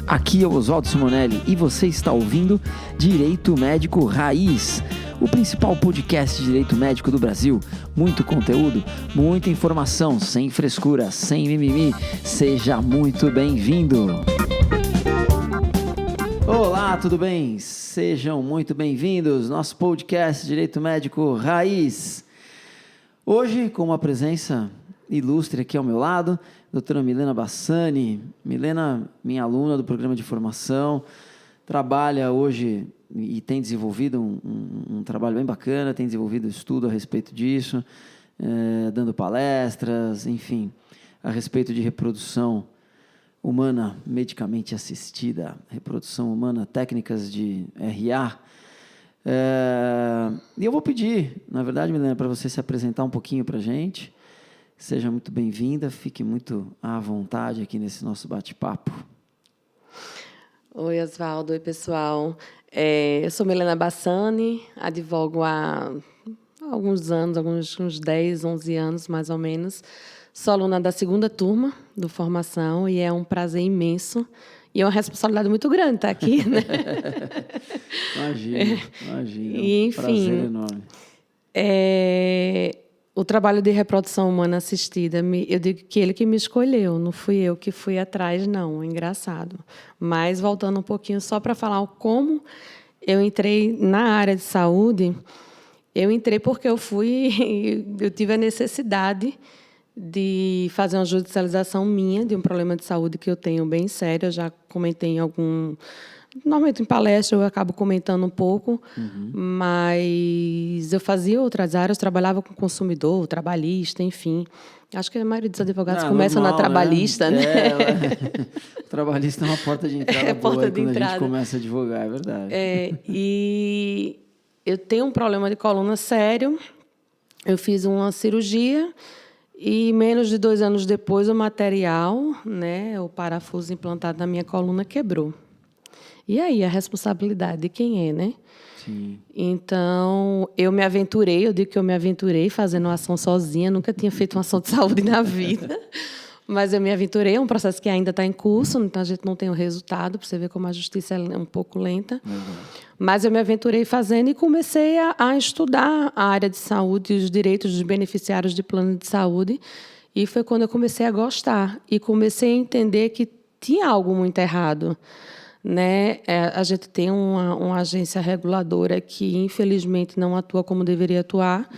Aqui é o Oswaldo Simonelli e você está ouvindo Direito Médico Raiz, o principal podcast de direito médico do Brasil. Muito conteúdo, muita informação, sem frescura, sem mimimi. Seja muito bem-vindo! Olá, tudo bem? Sejam muito bem-vindos ao nosso podcast Direito Médico Raiz. Hoje, com uma presença ilustre aqui ao meu lado, doutora Milena Bassani. Milena, minha aluna do programa de formação, trabalha hoje e tem desenvolvido um trabalho bem bacana, tem desenvolvido estudo a respeito disso, dando palestras, enfim, a respeito de reprodução humana medicamente assistida, reprodução humana, técnicas de RA. E eu vou pedir, na verdade, Milena, para você se apresentar um pouquinho para a gente. Seja muito bem-vinda, fique muito à vontade aqui nesse nosso bate-papo. Oi, Oswaldo. Oi, pessoal. Eu sou Milena Bassani, advogo há alguns anos, uns 10, 11 anos, mais ou menos. Sou aluna da segunda turma do Formação e é um prazer imenso e é uma responsabilidade muito grande estar aqui, né? Imagina. E, enfim, prazer enorme. O trabalho de reprodução humana assistida, eu digo que ele que me escolheu, não fui eu que fui atrás, não, é engraçado. Mas, voltando um pouquinho, só para falar como eu entrei na área de saúde, eu entrei porque eu tive a necessidade de fazer uma judicialização minha de um problema de saúde que eu tenho bem sério. Eu já comentei normalmente em palestra eu acabo comentando um pouco, mas eu fazia outras áreas, trabalhava com consumidor, trabalhista, enfim. Acho que a maioria dos advogados começa na trabalhista, né? Trabalhista é uma porta de entrada boa quando a gente começa a advogar, é verdade. E eu tenho um problema de coluna sério, eu fiz uma cirurgia e menos de 2 anos depois o material, né, o parafuso implantado na minha coluna quebrou. E aí, a responsabilidade de quem é, né? Sim. Então, eu digo que eu me aventurei fazendo uma ação sozinha, nunca tinha feito uma ação de saúde na vida, mas eu me aventurei, é um processo que ainda está em curso, então a gente não tem o resultado, para você ver como a justiça é um pouco lenta. Mas eu me aventurei fazendo e comecei a estudar a área de saúde e os direitos dos beneficiários de plano de saúde, e foi quando eu comecei a gostar e comecei a entender que tinha algo muito errado. Né? A gente tem uma agência reguladora que, infelizmente, não atua como deveria atuar.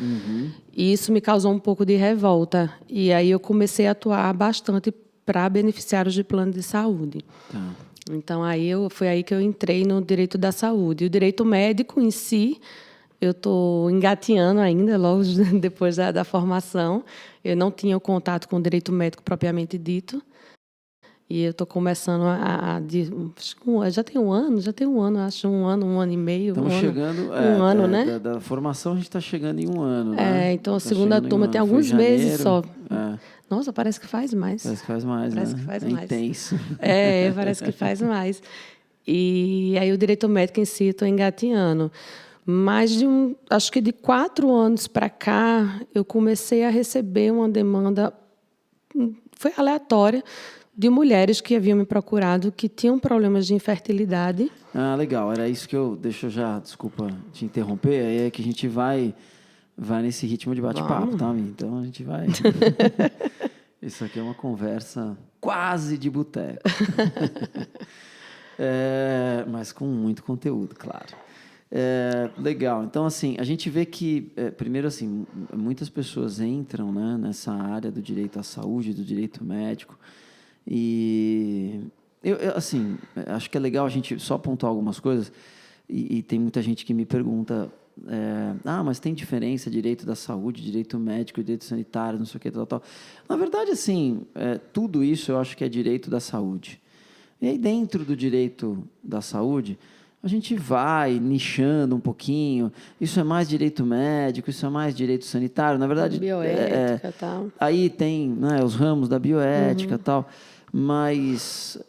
E isso me causou um pouco de revolta. E aí eu comecei a atuar bastante para beneficiários de plano de saúde. Então, foi aí que eu entrei no direito da saúde. O direito médico em si, eu estou engateando ainda, logo depois da formação. Eu não tinha o contato com o direito médico propriamente dito. E eu estou começando já tem um ano, acho, um ano e meio. Estamos chegando... ano, né? Da formação a gente está chegando em um ano, né? Então a segunda turma tem alguns meses só. Nossa, parece que faz mais. Parece que faz mais, parece né? Que faz mais. Intenso. Parece que faz mais. E aí o direito médico em si estou engatinhando. Mas acho que de 4 anos para cá, eu comecei a receber uma demanda, foi aleatória, de mulheres que haviam me procurado que tinham problemas de infertilidade. Legal. Era isso que desculpa te interromper, aí é que a gente vai nesse ritmo de bate-papo, tá, Mi? Então a gente vai... Isso aqui é uma conversa quase de boteco. Mas com muito conteúdo, claro. Legal. Então, assim, a gente vê que, primeiro, assim, muitas pessoas entram, né, nessa área do direito à saúde, do direito médico. E eu assim, acho que é legal a gente só pontuar algumas coisas, e tem muita gente que me pergunta, mas tem diferença direito da saúde, direito médico, direito sanitário, não sei o que, tal. Na verdade, assim, tudo isso eu acho que é direito da saúde. E aí, dentro do direito da saúde, a gente vai nichando um pouquinho, isso é mais direito médico, isso é mais direito sanitário, na verdade... Bioética e tal. Aí tem, né, os ramos da bioética e tal, mas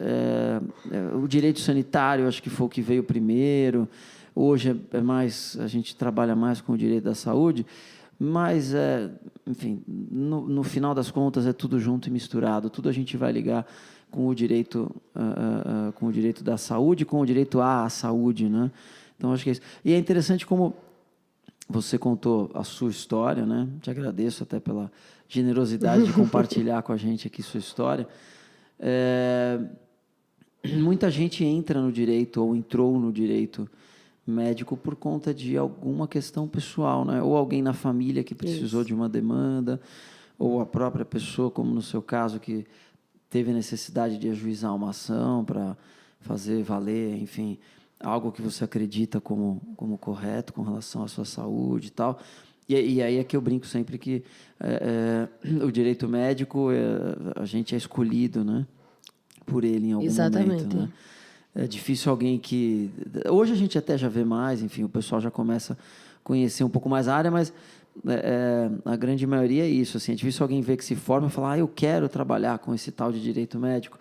o direito sanitário, acho que foi o que veio primeiro. Hoje a gente trabalha mais com o direito da saúde, mas, enfim, no final das contas é tudo junto e misturado, tudo a gente vai ligar com o direito, com o direito da saúde, com o direito à saúde, né? Então, acho que é isso. E é interessante como você contou a sua história, né? Te agradeço até pela generosidade de compartilhar com a gente aqui sua história. Muita gente entra no direito ou entrou no direito médico por conta de alguma questão pessoal, né? Ou alguém na família que precisou de uma demanda, ou a própria pessoa, como no seu caso, que teve necessidade de ajuizar uma ação para fazer valer, enfim, algo que você acredita como correto com relação à sua saúde e tal. E aí é que eu brinco sempre que o direito médico, a gente é escolhido, né, por ele em algum momento, né? É difícil alguém que... Hoje a gente até já vê mais, enfim, o pessoal já começa a conhecer um pouco mais a área, mas a grande maioria é isso. Assim, é difícil alguém ver que se forma e falar, eu quero trabalhar com esse tal de direito médico.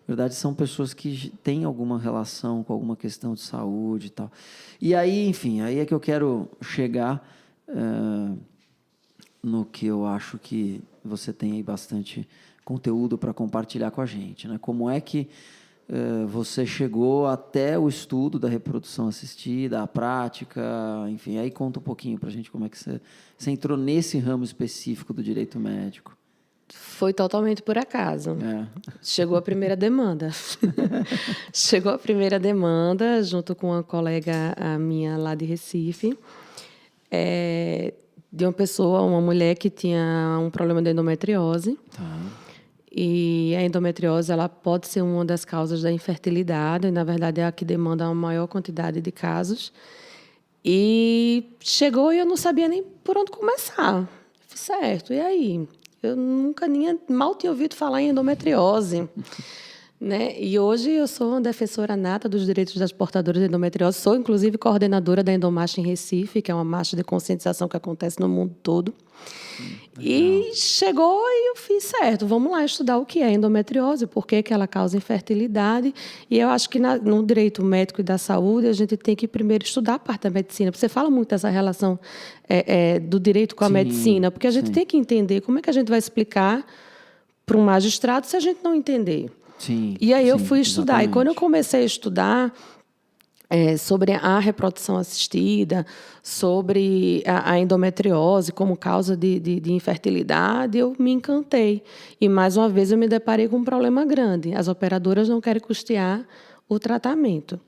Na verdade, são pessoas que têm alguma relação com alguma questão de saúde e tal. E aí, enfim, aí é que eu quero chegar no que eu acho que você tem aí bastante conteúdo para compartilhar com a gente, né? Como é que você chegou até o estudo da reprodução assistida, a prática, enfim, aí conta um pouquinho para a gente como é que você entrou nesse ramo específico do direito médico. Foi totalmente por acaso. Chegou a primeira demanda. Chegou a primeira demanda, junto com uma colega minha lá de Recife, de uma pessoa, uma mulher que tinha um problema de endometriose. Tá. E a endometriose ela pode ser uma das causas da infertilidade, e, na verdade, é a que demanda a maior quantidade de casos. E chegou e eu não sabia nem por onde começar. Certo, e aí? Eu mal tinha ouvido falar em endometriose. Né? E hoje eu sou uma defensora nata dos direitos das portadoras de endometriose. Sou, inclusive, coordenadora da Endomarcha em Recife, que é uma marcha de conscientização que acontece no mundo todo. E chegou e eu fiz certo. Vamos lá estudar o que é endometriose, por que ela causa infertilidade. E eu acho que no direito médico e da saúde a gente tem que primeiro estudar a parte da medicina. Você fala muito dessa relação do direito com a medicina, porque a gente tem que entender como é que a gente vai explicar para um magistrado se a gente não entender. E aí eu fui estudar. Exatamente. E quando eu comecei a estudar sobre a reprodução assistida, sobre a endometriose como causa de infertilidade, eu me encantei. E, mais uma vez, eu me deparei com um problema grande. As operadoras não querem custear o tratamento.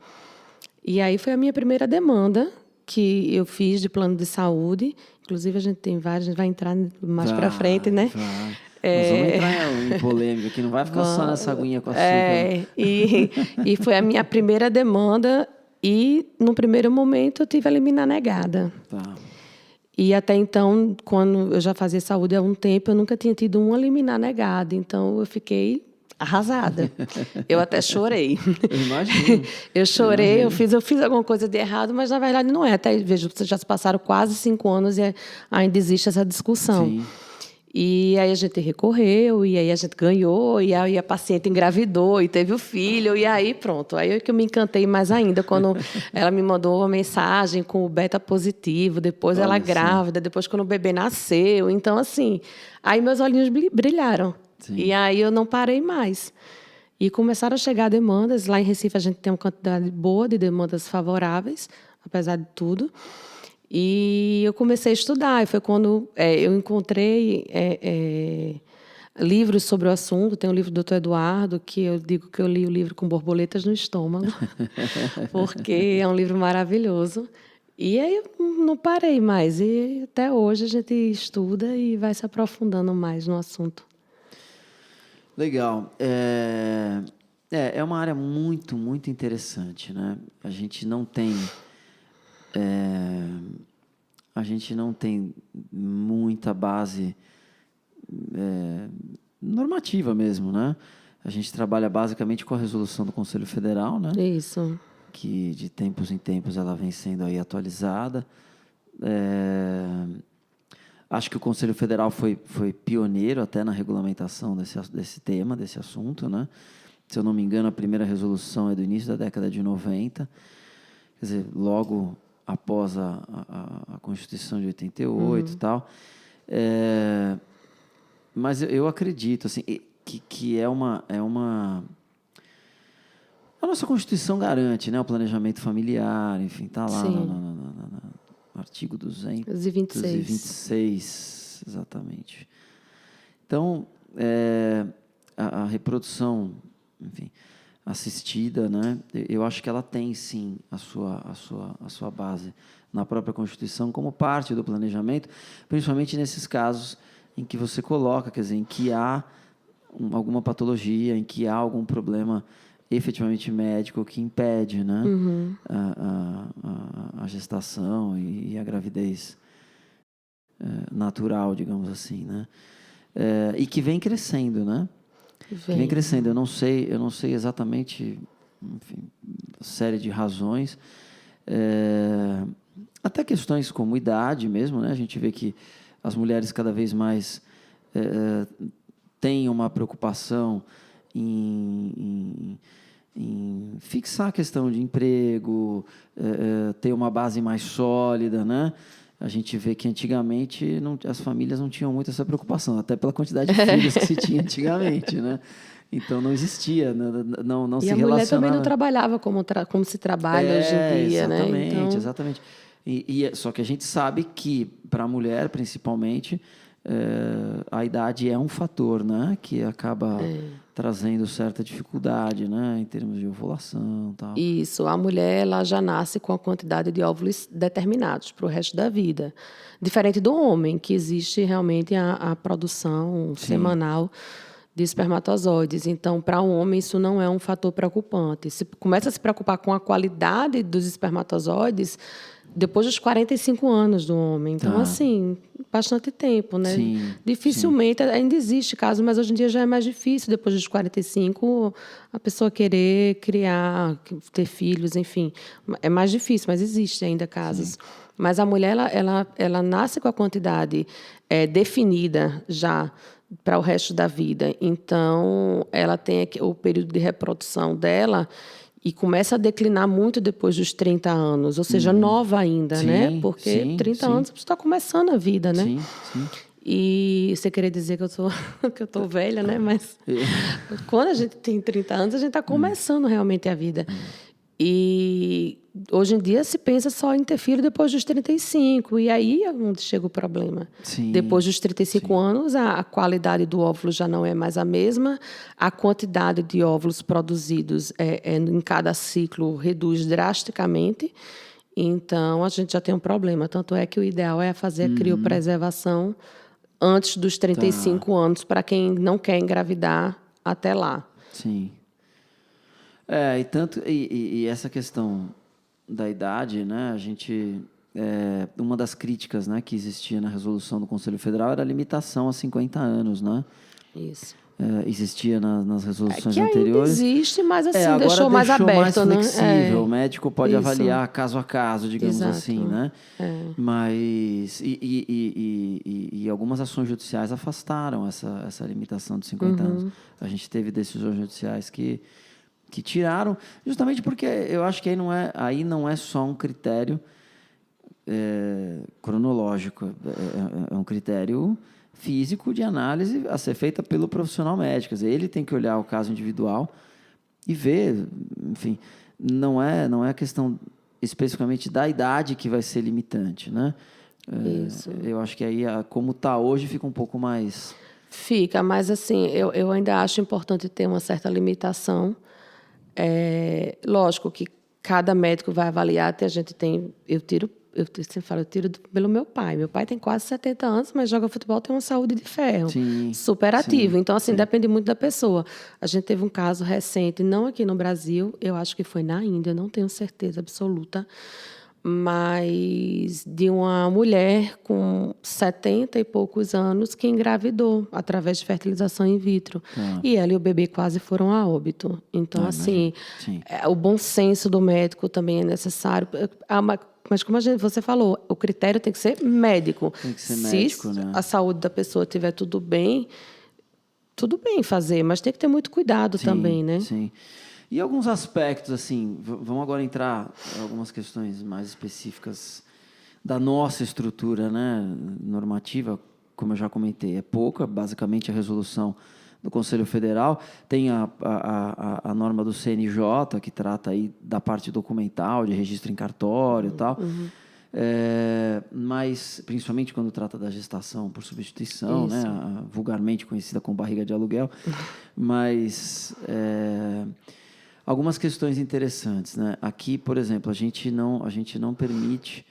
E aí foi a minha primeira demanda que eu fiz de plano de saúde. Inclusive, a gente tem vários, a gente vai entrar mais para frente, né? Vai. Nós vamos entrar em polêmica, que não vai ficar só nessa aguinha com açúcar. E foi a minha primeira demanda e, no primeiro momento, eu tive a liminar negada. Tá. E até então, quando eu já fazia saúde há um tempo, eu nunca tinha tido uma liminar negada. Então, eu fiquei arrasada. Eu até chorei. Eu imagino. Eu chorei, eu fiz alguma coisa de errado, mas, na verdade, não é. Até, vejo, já se passaram quase 5 anos e ainda existe essa discussão. Sim. E aí a gente recorreu, e aí a gente ganhou, e aí a paciente engravidou e teve o filho, e aí pronto. Aí é que eu me encantei mais ainda, quando ela me mandou uma mensagem com o beta positivo, depois ela grávida, depois quando o bebê nasceu. Então, assim, aí meus olhinhos brilharam. Sim. E aí eu não parei mais. E começaram a chegar demandas. Lá em Recife a gente tem uma quantidade boa de demandas favoráveis, apesar de tudo. E eu comecei a estudar, e foi quando eu encontrei livros sobre o assunto. Tem o livro do Dr. Eduardo, que eu digo que eu li o livro com borboletas no estômago, porque é um livro maravilhoso. E aí eu não parei mais, e até hoje a gente estuda e vai se aprofundando mais no assunto. Legal. É uma área muito, muito interessante, né? A gente não tem muita base normativa mesmo, né? A gente trabalha basicamente com a resolução do Conselho Federal, né? Isso. Que de tempos em tempos ela vem sendo aí atualizada. Acho que o Conselho Federal foi pioneiro até na regulamentação desse tema, desse assunto, né? Se eu não me engano, a primeira resolução é do início da década de 90. Quer dizer, logo após a Constituição de 88 e tal. Mas eu acredito assim, que a nossa Constituição garante, né, o planejamento familiar, enfim, está lá no artigo 226, exatamente. Então, a reprodução, enfim, assistida, né, eu acho que ela tem, sim, a sua base na própria Constituição como parte do planejamento, principalmente nesses casos em que você coloca, quer dizer, em que há alguma patologia, em que há algum problema efetivamente médico que impede, né, a gestação e a gravidez natural, digamos assim, né, e que vem crescendo, né, vem crescendo. Eu não sei exatamente, enfim, série de razões, até questões como idade mesmo, né, a gente vê que as mulheres cada vez mais têm uma preocupação em fixar a questão de emprego, ter uma base mais sólida, né? A gente vê que antigamente as famílias não tinham muito essa preocupação, até pela quantidade de filhos que se tinha antigamente, né? Então não existia, não se relacionava. E a mulher também não trabalhava como se trabalha hoje em dia, exatamente, né? Então... Exatamente. Só que a gente sabe que para a mulher, principalmente, a idade é um fator, né, que acaba trazendo certa dificuldade, né, em termos de ovulação, tal. Isso, a mulher ela já nasce com a quantidade de óvulos determinados para o resto da vida, diferente do homem, que existe realmente a produção semanal de espermatozoides. Então, para o homem isso não é um fator preocupante. Se começa a se preocupar com a qualidade dos espermatozoides depois dos 45 anos do homem. Então, assim, bastante tempo, né? Sim, dificilmente, ainda existe caso, mas hoje em dia já é mais difícil, depois dos 45, a pessoa querer criar, ter filhos, enfim. É mais difícil, mas existe ainda casos. Sim. Mas a mulher, ela nasce com a quantidade definida já para o resto da vida. Então, ela tem o período de reprodução dela e começa a declinar muito depois dos 30 anos, ou seja, nova ainda, né? Porque 30 anos você está começando a vida, né? Sim. E você queria dizer que eu tô velha, né? Mas quando a gente tem 30 anos, a gente está começando realmente a vida. E hoje em dia se pensa só em ter filho depois dos 35, e aí é onde chega o problema. Depois dos 35 anos, a qualidade do óvulo já não é mais a mesma, a quantidade de óvulos produzidos em cada ciclo reduz drasticamente, então a gente já tem um problema. Tanto é que o ideal é fazer a criopreservação antes dos 35 anos, para quem não quer engravidar até lá. Sim. E essa questão da idade, né? A gente, uma das críticas, né, que existia na resolução do Conselho Federal era a limitação a 50 anos, né? Isso. Existia nas resoluções que anteriores. Ainda existe, mas assim, agora deixou mais aberto, mais flexível. né? O médico pode avaliar caso a caso, digamos assim, né? Mas e algumas ações judiciais afastaram essa limitação de 50 anos. A gente teve decisões judiciais que tiraram, justamente porque eu acho que aí não é só um critério cronológico, é um critério físico de análise a ser feita pelo profissional médico. Quer dizer, ele tem que olhar o caso individual e ver, enfim, não é a questão especificamente da idade que vai ser limitante, né? Isso. Eu acho que aí, como está hoje, fica um pouco mais... Fica, mas assim, eu ainda acho importante ter uma certa limitação. Lógico que cada médico vai avaliar, até a gente tem... Eu sempre tiro pelo meu pai. Meu pai tem quase 70 anos, mas joga futebol, tem uma saúde de ferro. Super ativo. Então, assim, depende muito da pessoa. A gente teve um caso recente, não aqui no Brasil, eu acho que foi na Índia, não tenho certeza absoluta, mas de uma mulher com 70 e poucos anos que engravidou através de fertilização in vitro. E ela e o bebê quase foram a óbito. Então, assim, o bom senso do médico também é necessário. Mas como você falou, o critério tem que ser médico. Tem que ser médico, né? Se a saúde da pessoa estiver tudo bem fazer, mas tem que ter muito cuidado também, né? Sim. E alguns aspectos, assim, vamos agora entrar em algumas questões mais específicas da nossa estrutura, né, normativa, como eu já comentei, é pouca, basicamente a resolução do Conselho Federal, tem a norma do CNJ, que trata aí da parte documental, de registro em cartório e tal, mas principalmente quando trata da gestação por substituição, né, vulgarmente conhecida como barriga de aluguel, mas algumas questões interessantes, né? Aqui, por exemplo, a gente não permite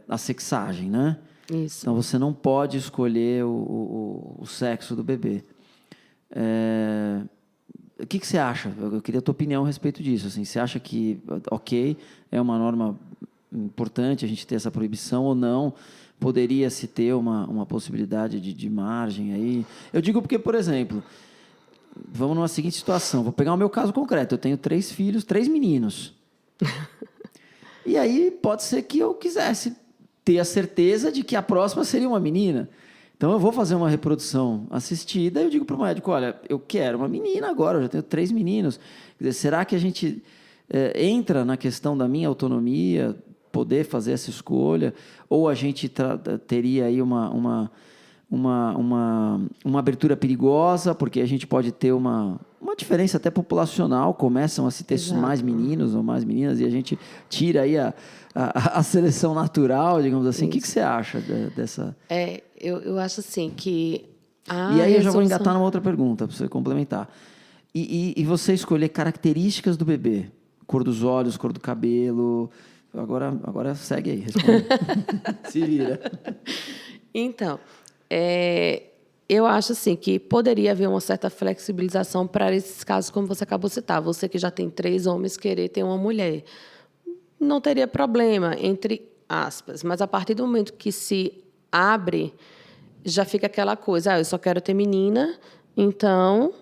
a sexagem, né? Isso. Então, você não pode escolher o sexo do bebê. O que você acha? Eu queria a tua opinião a respeito disso. Assim, você acha que, ok, é uma norma importante a gente ter essa proibição ou não? Poderia-se ter uma possibilidade de margem aí? Eu digo porque, por exemplo, vamos numa seguinte situação. Vou pegar o meu caso concreto. Eu tenho 3 filhos, 3 meninos. E aí pode ser que eu quisesse ter a certeza de que a próxima seria uma menina. Então, eu vou fazer uma reprodução assistida e eu digo para o médico, olha, eu quero uma menina agora, eu já tenho 3 meninos. Quer dizer, será que a gente entra na questão da minha autonomia, poder fazer essa escolha? Ou a gente teria aí uma abertura perigosa, porque a gente pode ter uma diferença até populacional, começam a se ter mais meninos ou mais meninas, e a gente tira aí a seleção natural, digamos assim. Isso. O que você acha dessa... Eu acho assim que... E aí eu já vou engatar numa outra pergunta, para você complementar. E você escolher características do bebê, cor dos olhos, cor do cabelo... Agora segue aí, responde. Se vira. Então... eu acho assim que poderia haver uma certa flexibilização para esses casos, como você acabou de citar. Você que já tem 3 homens querer ter uma mulher. Não teria problema, entre aspas. Mas, a partir do momento que se abre, já fica aquela coisa, eu só quero ter menina, então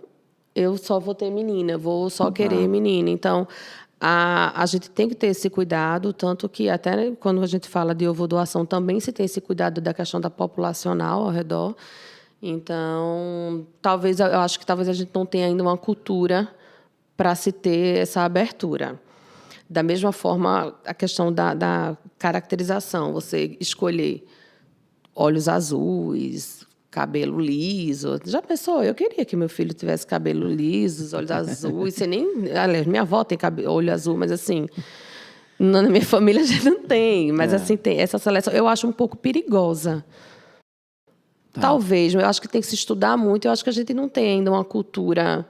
eu só vou ter menina, vou só querer menina. Então, a gente tem que ter esse cuidado, tanto que até quando a gente fala de ovodoação, também se tem esse cuidado da questão da populacional ao redor. Então, eu acho que talvez a gente não tenha ainda uma cultura para se ter essa abertura. Da mesma forma, a questão da caracterização, você escolher olhos azuis, cabelo liso. Já pensou? Eu queria que meu filho tivesse cabelo liso, olhos azuis. Aliás, minha avó tem olho azul, mas assim, na minha família já não tem. Mas assim, tem essa seleção. Eu acho um pouco perigosa. Tá. Talvez, eu acho que tem que se estudar muito. Eu acho que a gente não tem ainda uma cultura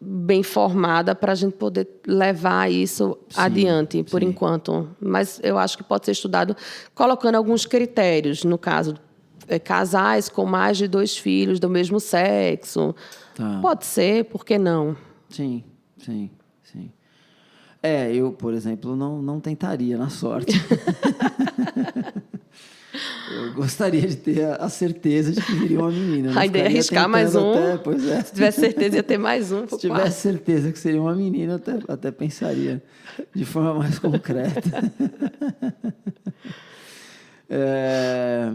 bem formada para a gente poder levar isso adiante, por enquanto. Mas eu acho que pode ser estudado colocando alguns critérios, no caso, casais com mais de 2 filhos do mesmo sexo. Tá. Pode ser, por que não? Sim. Eu, por exemplo, não tentaria na sorte. Eu gostaria de ter a certeza de que viria uma menina. A ideia é arriscar mais um. Pois é. Se tivesse certeza, ia ter mais um. Se tivesse certeza que seria uma menina, até pensaria de forma mais concreta.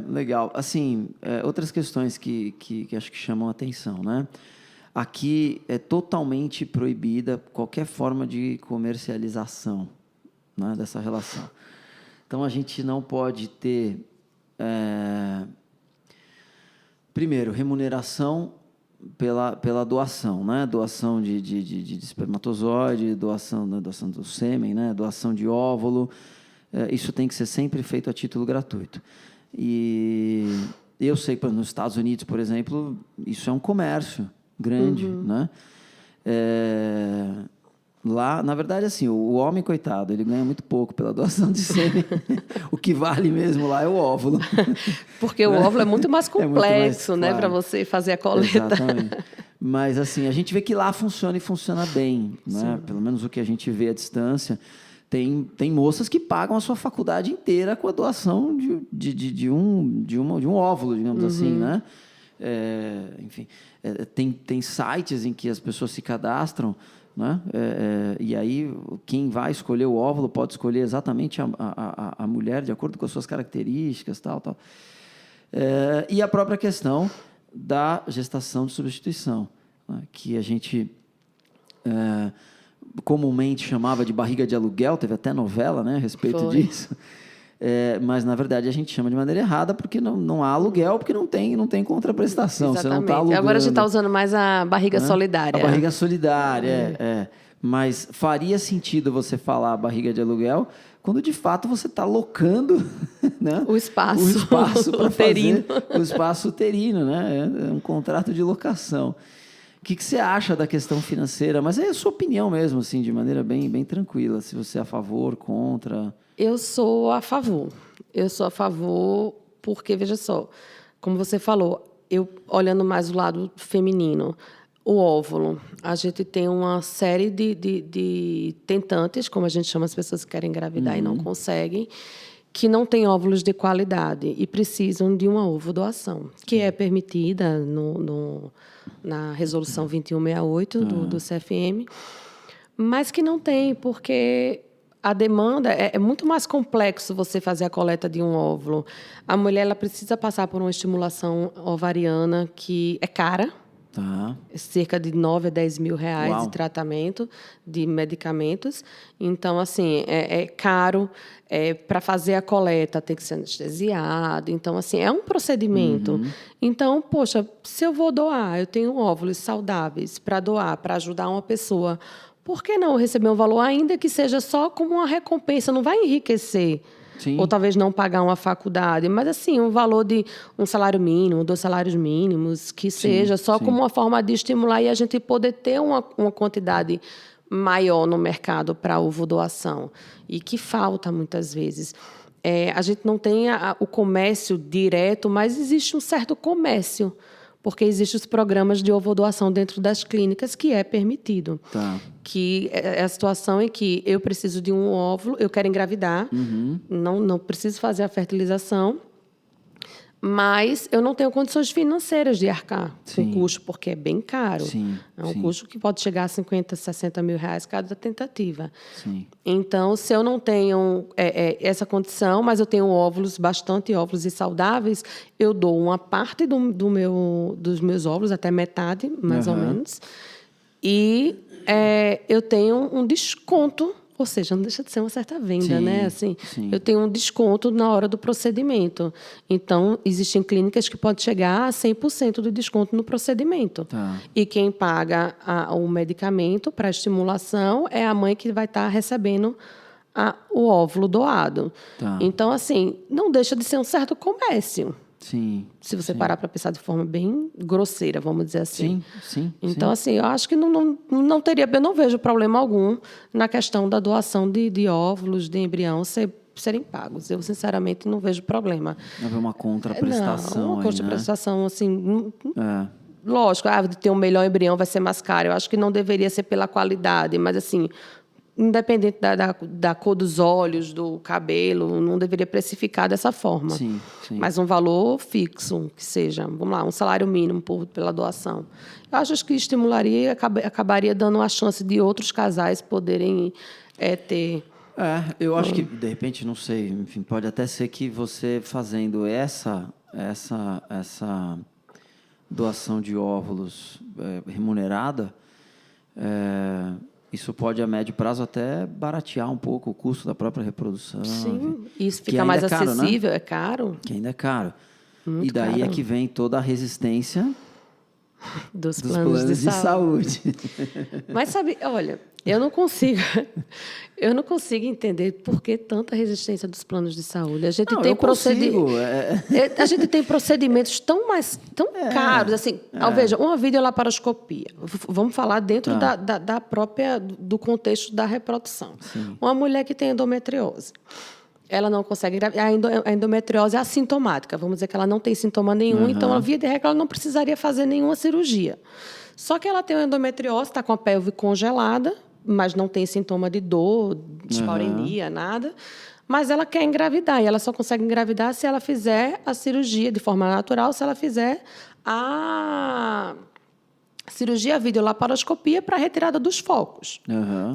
Legal. Assim, outras questões que acho que chamam a atenção, né? Aqui é totalmente proibida qualquer forma de comercialização, né, dessa relação. Então, a gente não pode ter... primeiro, remuneração pela doação, né? Doação de espermatozoide, doação do sêmen, né? Doação de óvulo. Isso tem que ser sempre feito a título gratuito. E eu sei que nos Estados Unidos, por exemplo, isso é um comércio grande, né? Lá, na verdade, assim, o homem, coitado, ele ganha muito pouco pela doação de sêmen. O que vale mesmo lá é o óvulo. Porque o óvulo é muito mais complexo, né, para você fazer a coleta. Exatamente. Mas, assim, a gente vê que lá funciona e funciona bem, né? Pelo menos o que a gente vê à distância. Tem moças que pagam a sua faculdade inteira com a doação de um óvulo, digamos assim, né? Enfim, tem sites em que as pessoas se cadastram, né? E aí quem vai escolher o óvulo pode escolher exatamente a mulher de acordo com as suas características, tal. E a própria questão da gestação de substituição, né? Que a gente comumente chamava de barriga de aluguel, teve até novela, né, a respeito disso. Mas, na verdade, a gente chama de maneira errada porque não há aluguel, porque não tem contraprestação. Exatamente. Você não está alugando. Agora a gente está usando mais a barriga solidária. A barriga solidária, Mas faria sentido você falar barriga de aluguel quando, de fato, você está locando, né, o espaço para uterino. fazer o espaço uterino, né? É um contrato de locação. O que você acha da questão financeira? Mas é a sua opinião mesmo, assim, de maneira bem, bem tranquila. Se você é a favor, contra... Eu sou a favor. Eu sou a favor porque, veja só, como você falou, eu olhando mais o lado feminino, o óvulo, a gente tem uma série de tentantes, como a gente chama as pessoas que querem engravidar e não conseguem, que não têm óvulos de qualidade e precisam de uma ovodoação, que é permitida na Resolução 2168 do CFM, mas que não tem, porque a demanda é muito mais complexo você fazer a coleta de um óvulo. A mulher ela precisa passar por uma estimulação ovariana que é cara, cerca de 9 a 10 mil reais Uau. de tratamento, de medicamentos. Então, assim, é caro. Para fazer a coleta, tem que ser anestesiado. Então, assim, é um procedimento. Então, poxa, se eu vou doar, eu tenho óvulos saudáveis para doar, para ajudar uma pessoa, por que não receber um valor, ainda que seja só como uma recompensa? Não vai enriquecer. Sim. Ou talvez não pagar uma faculdade, mas assim, um valor de um salário mínimo, 2 salários mínimos, que seja só como uma forma de estimular e a gente poder ter uma quantidade maior no mercado para ovodoação, e que falta muitas vezes. A gente não tem o comércio direto, mas existe um certo comércio, porque existem os programas de ovodoação dentro das clínicas que é permitido. Que é a situação em que eu preciso de um óvulo, eu quero engravidar, não preciso fazer a fertilização, mas eu não tenho condições financeiras de arcar com o custo, porque é bem caro. É um custo que pode chegar a 50, 60 mil reais cada tentativa. Então, se eu não tenho essa condição, mas eu tenho óvulos, bastante óvulos e saudáveis, eu dou uma parte dos meus óvulos, até metade, mais ou menos, e eu tenho um desconto. Ou seja, não deixa de ser uma certa venda, né? Assim, eu tenho um desconto na hora do procedimento. Então, existem clínicas que podem chegar a 100% do desconto no procedimento. E quem paga o medicamento para estimulação é a mãe que vai estar recebendo o óvulo doado. Então, assim, não deixa de ser um certo comércio. Se você parar para pensar de forma bem grosseira, vamos dizer assim. Então, assim, eu acho que não teria, eu não vejo problema algum na questão da doação de óvulos, de embrião, serem pagos. Eu, sinceramente, não vejo problema. Não haver uma contraprestação. Não, uma contraprestação, assim... Lógico, de ter um melhor embrião vai ser mais caro. Eu acho que não deveria ser pela qualidade, mas, assim... Independente da cor dos olhos, do cabelo, não deveria precificar dessa forma. Mas um valor fixo, que seja, vamos lá, um salário mínimo pela doação. Eu acho que estimularia e acabaria dando a chance de outros casais poderem ter... eu acho que, de repente, não sei, enfim, pode até ser que você fazendo essa doação de óvulos remunerada... Isso pode, a médio prazo, até baratear um pouco o custo da própria reprodução. Isso fica mais acessível, é caro. Que ainda é caro. Muito e daí caro. é que vem toda a resistência dos planos de saúde. Mas, sabe, olha, eu não consigo entender por que tanta resistência dos planos de saúde. A gente a gente tem procedimentos tão caros, assim. Veja, uma videolaparoscopia. Vamos falar dentro da própria do contexto da reprodução. Uma mulher que tem endometriose, ela não consegue engravidar. A endometriose é assintomática. Vamos dizer que ela não tem sintoma nenhum, então, a via de regra, ela não precisaria fazer nenhuma cirurgia. Só que ela tem uma endometriose, está com a pelve congelada, mas não tem sintoma de dor, dispareunia, nada. Mas ela quer engravidar, e ela só consegue engravidar se ela fizer a cirurgia de forma natural, se ela fizer a cirurgia videolaparoscopia para retirada dos focos.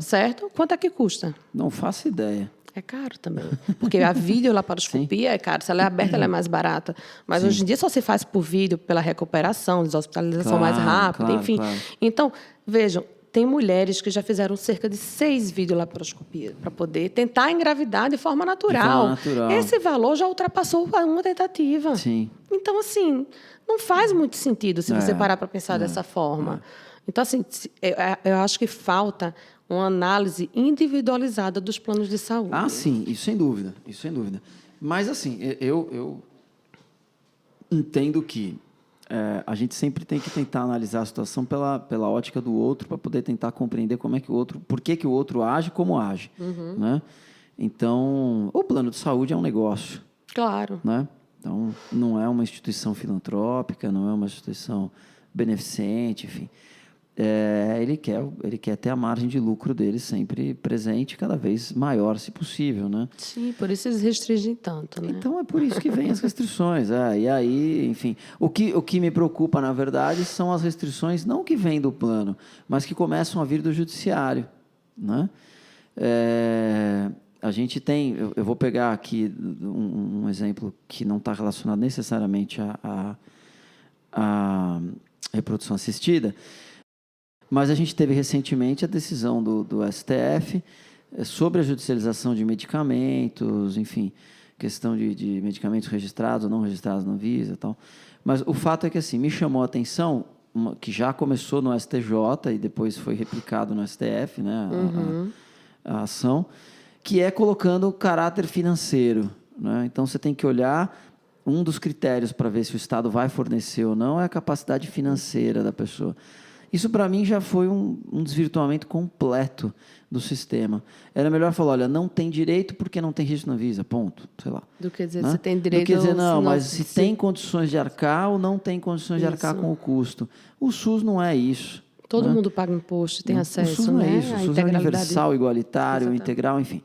Certo? Quanto é que custa? Não faço ideia. É caro também. Porque a videolaparoscopia é cara. Se ela é aberta, ela é mais barata. Mas hoje em dia só se faz por vídeo, pela recuperação, deshospitalização mais rápida, enfim. Então, vejam, tem mulheres que já fizeram cerca de 6 videolaparoscopias para poder tentar engravidar de forma natural. Esse valor já ultrapassou uma tentativa. Sim. Então, assim, não faz muito sentido se você parar para pensar dessa forma. Então, assim, eu acho que falta uma análise individualizada dos planos de saúde. Ah, sim, isso sem dúvida, isso sem dúvida. Mas, assim, eu entendo que a gente sempre tem que tentar analisar a situação pela ótica do outro para poder tentar compreender como é que o outro, por que o outro age como age, né? Então, o plano de saúde é um negócio. Claro. Né? Então, não é uma instituição filantrópica, não é uma instituição beneficente, enfim. Ele quer ter a margem de lucro dele sempre presente, cada vez maior, se possível, né? Sim, por isso eles restringem tanto, né? Então, é por isso que vem as restrições. E aí, enfim, o que me preocupa, na verdade, são as restrições, não que vêm do plano, mas que começam a vir do judiciário, né? A gente tem... Eu vou pegar aqui um exemplo que não está relacionado necessariamente à reprodução assistida, mas a gente teve recentemente a decisão do STF sobre a judicialização de medicamentos, enfim, questão de medicamentos registrados ou não registrados na Anvisa e tal. Mas o fato é que, assim, me chamou a atenção, que já começou no STJ e depois foi replicado no STF, né, a ação, que é colocando o caráter financeiro, né? Então, você tem que olhar, um dos critérios para ver se o Estado vai fornecer ou não é a capacidade financeira da pessoa. Isso, para mim, já foi um desvirtuamento completo do sistema. Era melhor falar, olha, não tem direito porque não tem registro na Anvisa, ponto, sei lá. Do que dizer, né? você tem direito... Do que dizer, não, mas se tem condições de arcar ou não tem condições de arcar com o custo. O SUS não é isso. Todo né? mundo paga imposto, tem acesso, O SUS não é isso. O SUS é universal, igualitário, Exatamente. integral, enfim.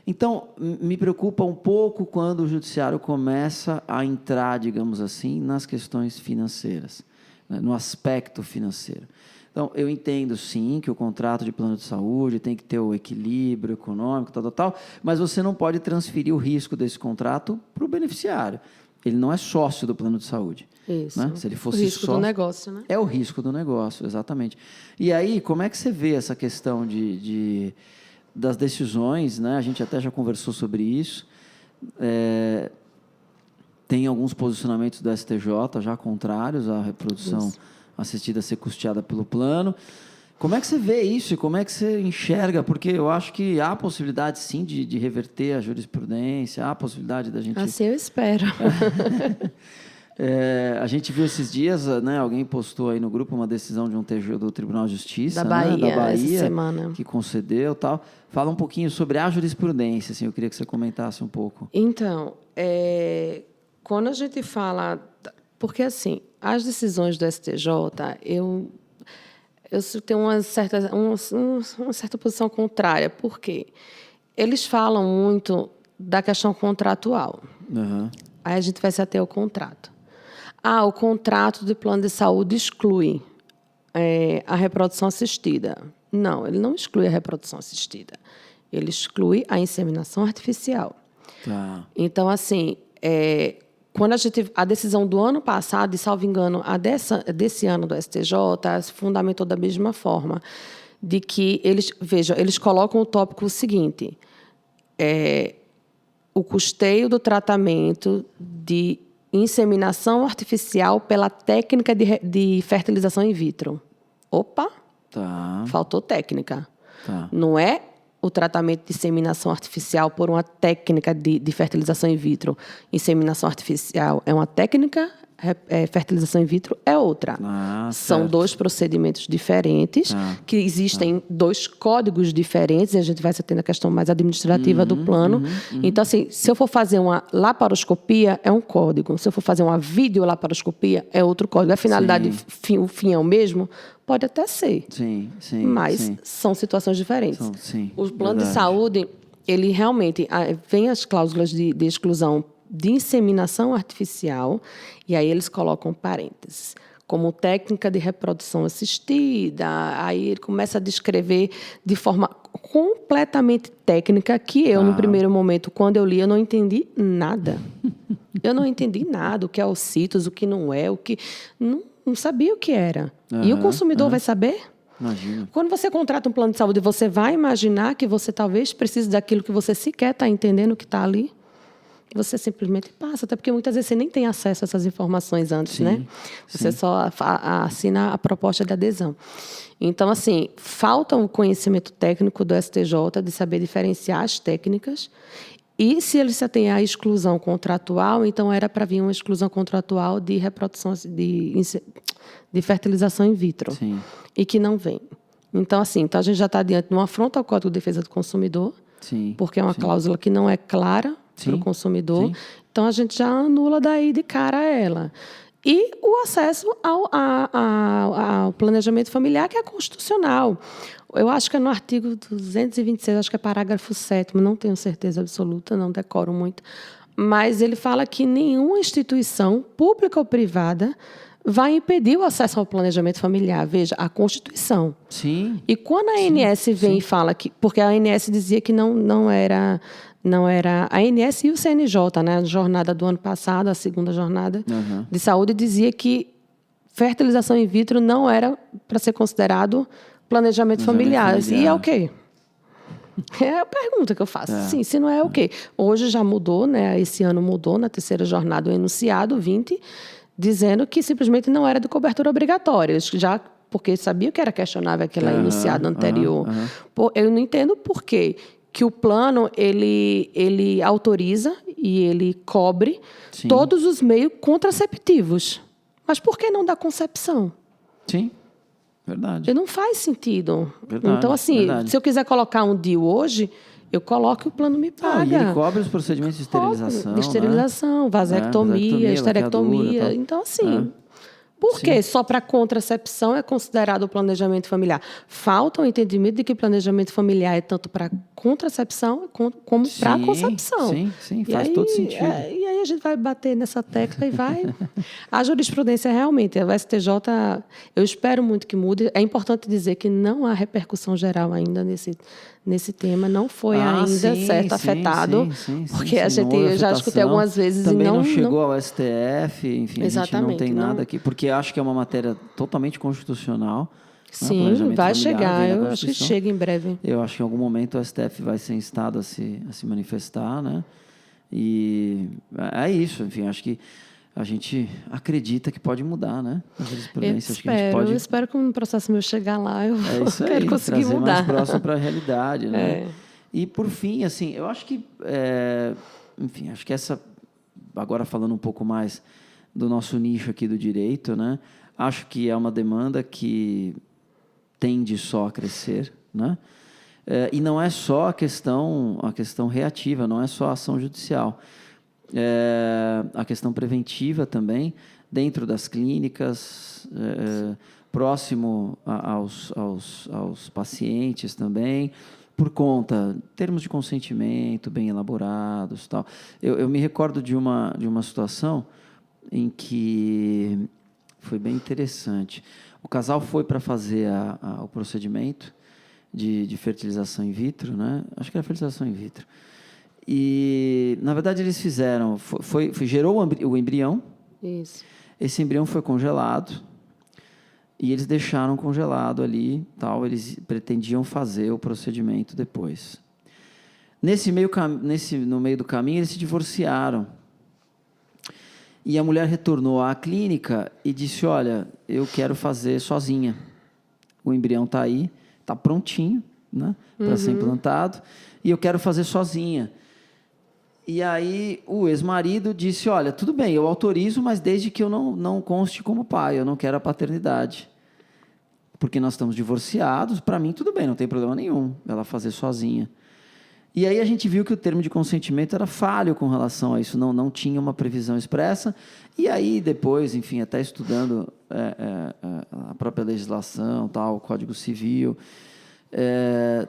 Então, me preocupa um pouco quando o judiciário começa a entrar, digamos assim, nas questões financeiras, né? No aspecto financeiro. Então, eu entendo, sim, que o contrato de plano de saúde tem que ter o equilíbrio econômico, tal, mas você não pode transferir o risco desse contrato para o beneficiário. Ele não é sócio do plano de saúde. Isso. Né? Se ele fosse o risco sócio, do negócio, né? É o risco do negócio, exatamente. E aí, como é que você vê essa questão das decisões, né? A gente até já conversou sobre isso. Tem alguns posicionamentos do STJ já contrários à reprodução assistida a ser custeada pelo plano. Como é que você vê isso e como é que você enxerga? Porque eu acho que há possibilidade, sim, de reverter a jurisprudência, há possibilidade da gente... Assim eu espero. A gente viu esses dias, né, alguém postou aí no grupo uma decisão de um TJ do Tribunal de Justiça, Da Bahia, da Bahia, essa semana. que concedeu tal. Fala um pouquinho sobre a jurisprudência, assim, eu queria que você comentasse um pouco. Então, quando a gente fala... Porque, assim, as decisões do STJ, eu tenho uma certa posição contrária. Por quê? Eles falam muito da questão contratual. Uhum. Aí a gente vai se ater ao contrato. O contrato de plano de saúde exclui a reprodução assistida. Não, ele não exclui a reprodução assistida. Ele exclui a inseminação artificial. Tá. Então, assim, quando a decisão do ano passado, e salvo engano, desse ano do STJ, se fundamentou da mesma forma, de que eles colocam o tópico seguinte: o custeio do tratamento de inseminação artificial pela técnica de fertilização in vitro. Opa! Tá. Faltou técnica. Tá. Não é o tratamento de inseminação artificial por uma técnica de fertilização in vitro. Inseminação artificial é uma técnica, fertilização in vitro é outra. São certo. 2 procedimentos diferentes, que existem 2 códigos diferentes, e a gente vai ter a questão mais administrativa do plano. Então, assim, se eu for fazer uma laparoscopia, é um código. Se eu for fazer uma videolaparoscopia, é outro código. A finalidade, o fim é o mesmo? Pode até ser. Sim. Mas são situações diferentes. Sim, o plano de saúde, ele realmente vem as cláusulas de exclusão de inseminação artificial, e aí eles colocam parênteses, como técnica de reprodução assistida. Aí ele começa a descrever de forma completamente técnica, que eu, no primeiro momento, quando eu li, eu não entendi nada. Eu não entendi nada, o que é ocitos, o que não é, o que... Não sabia o que era. E o consumidor vai saber? Imagina. Quando você contrata um plano de saúde, você vai imaginar que você talvez precise daquilo que você sequer está entendendo que está ali? Você simplesmente passa, até porque muitas vezes você nem tem acesso a essas informações antes, Sim, né? Você sim. só assina a proposta de adesão. Então, assim, falta o conhecimento técnico do STJ de saber diferenciar as técnicas. E se ele só tem a exclusão contratual, então era para vir uma exclusão contratual de reprodução, de fertilização in vitro. Sim. E que não vem. Então, assim, então a gente já está diante de uma afronta ao Código de Defesa do Consumidor, Sim. porque é uma cláusula que não é clara para o consumidor. Sim. Então, a gente já anula daí de cara ela. E o acesso ao planejamento familiar, que é constitucional. Eu acho que é no artigo 226, acho que é parágrafo 7º, não tenho certeza absoluta, não decoro muito, mas ele fala que nenhuma instituição, pública ou privada, vai impedir o acesso ao planejamento familiar. Veja, a Constituição. Sim. E quando a ANS vem e fala que... Porque a ANS dizia que não era a ANS e o CNJ, né? A jornada do ano passado, a segunda jornada de saúde, dizia que fertilização in vitro não era para ser considerado planejamento familiar. E é o quê? É a pergunta que eu faço. Sim, se não é o quê? Hoje já mudou, né? Esse ano mudou, na terceira jornada, o enunciado 20, dizendo que simplesmente não era de cobertura obrigatória. Já porque sabia que era questionável aquele enunciado anterior. Eu não entendo por quê que o plano ele autoriza e ele cobre todos os meios contraceptivos. Mas por que não da concepção? Sim, verdade. Não faz sentido. Verdade, então, assim, verdade. se eu quiser colocar um DIU hoje, eu coloco e o plano me paga. E ele cobre os procedimentos de esterilização. De esterilização, vasectomia, esterectomia. Então, assim... Por que só para contracepção é considerado o planejamento familiar? Falta o entendimento de que planejamento familiar é tanto para contracepção como para concepção. Sim, faz todo sentido. E aí a gente vai bater nessa tecla e vai... A jurisprudência realmente, o STJ, eu espero muito que mude. É importante dizer que não há repercussão geral ainda nesse tema, não foi ainda afetado, porque a gente, eu já escutei algumas vezes também e não chegou ao STF, enfim, exatamente, a gente não tem nada aqui, porque acho que é uma matéria totalmente constitucional. Sim, vai chegar, eu acho que chega em breve. Eu acho que em algum momento o STF vai ser instado a se manifestar, né? E é isso, enfim, acho que a gente acredita que pode mudar, né? Eu espero que no processo meu chegar lá, eu quero conseguir trazer mudar. mais próximo para a realidade, né? E, por fim, assim, eu acho que... enfim, acho que essa... Agora, falando um pouco mais do nosso nicho aqui do direito, né? Acho que é uma demanda que tende só a crescer, né? E não é só a questão reativa, não é só a ação judicial. A questão preventiva também, dentro das clínicas, próximo aos pacientes também, por conta de termos de consentimento bem elaborados, tal. Eu me recordo de uma situação em que foi bem interessante. O casal foi para fazer o procedimento de fertilização in vitro, né? Acho que era fertilização in vitro. E, na verdade, eles fizeram... gerou o embrião. Isso. Esse embrião foi congelado. E eles deixaram congelado ali. Tal, eles pretendiam fazer o procedimento depois. No meio do caminho, eles se divorciaram. E a mulher retornou à clínica e disse, olha, eu quero fazer sozinha. O embrião está aí, está prontinho, né, para ser implantado. E eu quero fazer sozinha. E aí o ex-marido disse, olha, tudo bem, eu autorizo, mas desde que eu não conste como pai, eu não quero a paternidade. Porque nós estamos divorciados, para mim tudo bem, não tem problema nenhum ela fazer sozinha. E aí a gente viu que o termo de consentimento era falho com relação a isso, não tinha uma previsão expressa. E aí depois, enfim, até estudando a própria legislação, tal, o Código Civil,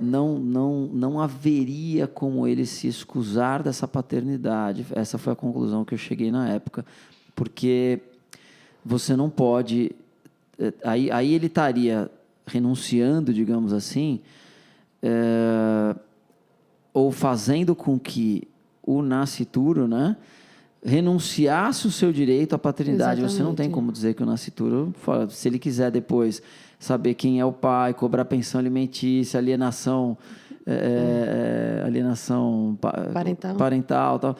não haveria como ele se excusar dessa paternidade. Essa foi a conclusão que eu cheguei na época. Porque você não pode... Aí ele estaria renunciando, digamos assim, ou fazendo com que o nascituro, né, renunciasse o seu direito à paternidade. Exatamente. Você não tem como dizer que o nascituro, se ele quiser depois saber quem é o pai, cobrar pensão alimentícia, alienação, parental, tal.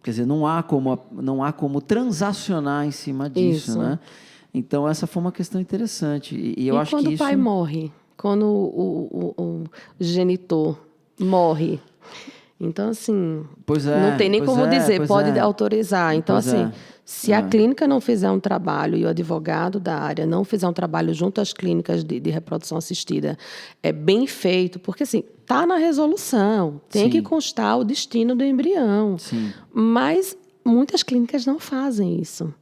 Quer dizer, não há como transacionar em cima disso, né? Então, essa foi uma questão interessante. E eu acho que quando o pai morre? Quando o genitor morre? Então, assim, não tem nem como dizer, pode autorizar. Então, assim, se a clínica não fizer um trabalho e o advogado da área não fizer um trabalho junto às clínicas de reprodução assistida, é bem feito, porque, assim, está na resolução, tem que constar o destino do embrião. Sim. Mas muitas clínicas não fazem isso.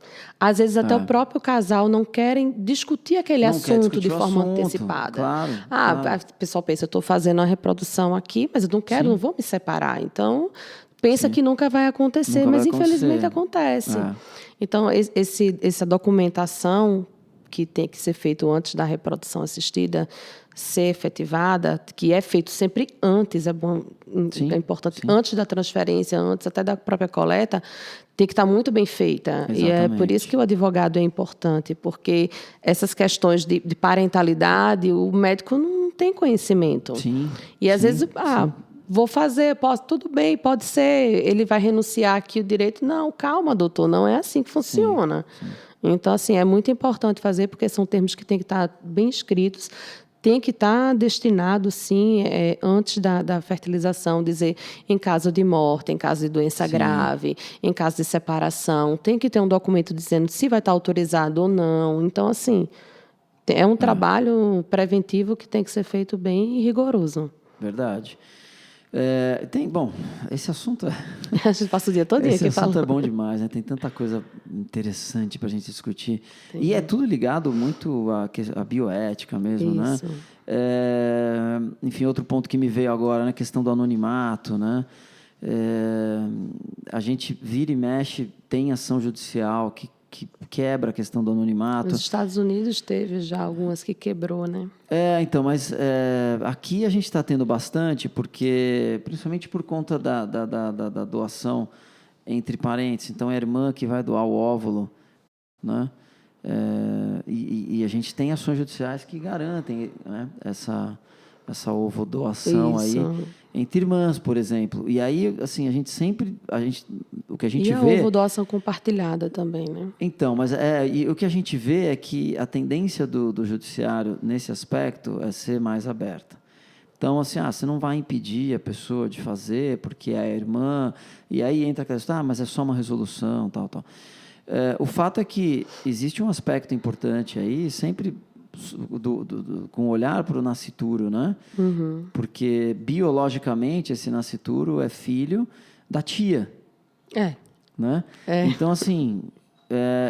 Às vezes até o próprio casal não querem discutir aquele assunto de forma antecipada. Claro. O pessoal pensa, eu estou fazendo a reprodução aqui, mas eu não quero, não vou me separar. Então, pensa que nunca vai acontecer, mas infelizmente acontece. Então, essa documentação que tem que ser feita antes da reprodução assistida ser efetivada, que é feito sempre antes, é importante, antes da transferência, antes até da própria coleta, tem que estar muito bem feita. Exatamente. E é por isso que o advogado é importante, porque essas questões de parentalidade, o médico não tem conhecimento. E às vezes, vou fazer, posso, tudo bem, pode ser, ele vai renunciar aqui o direito. Não, calma, doutor, não é assim que funciona. Então, assim, é muito importante fazer, porque são termos que têm que estar bem escritos, tem que estar destinado, sim, antes da fertilização, dizer em caso de morte, em caso de doença grave, em caso de separação, tem que ter um documento dizendo se vai estar autorizado ou não. Então, assim, é um trabalho preventivo que tem que ser feito bem rigoroso. Verdade. Bom, esse assunto a gente passa o dia todo aqui falando. Esse assunto é bom demais, né? Tem tanta coisa interessante para a gente discutir. E é tudo ligado muito à bioética mesmo, né? Enfim, outro ponto que me veio agora, né? A questão do anonimato, né? A gente vira e mexe, tem ação judicial que quebra a questão do anonimato. Nos Estados Unidos teve já algumas que quebrou, né? Então, mas aqui a gente está tendo bastante, porque, principalmente por conta da doação entre parentes. Então, é a irmã que vai doar o óvulo, né? E a gente tem ações judiciais que garantem, né, essa ovodoação aí entre irmãs, por exemplo. E aí, assim, o que a gente vê... E a ovodoação compartilhada também, né? Então, mas e o que a gente vê é que a tendência do judiciário nesse aspecto é ser mais aberta. Então, assim, você não vai impedir a pessoa de fazer porque é a irmã, e aí entra aquela questão, mas é só uma resolução, tal. O fato é que existe um aspecto importante aí, sempre com olhar para o nascituro, né? Porque, biologicamente, esse nascituro é filho da tia. Né? Então, assim,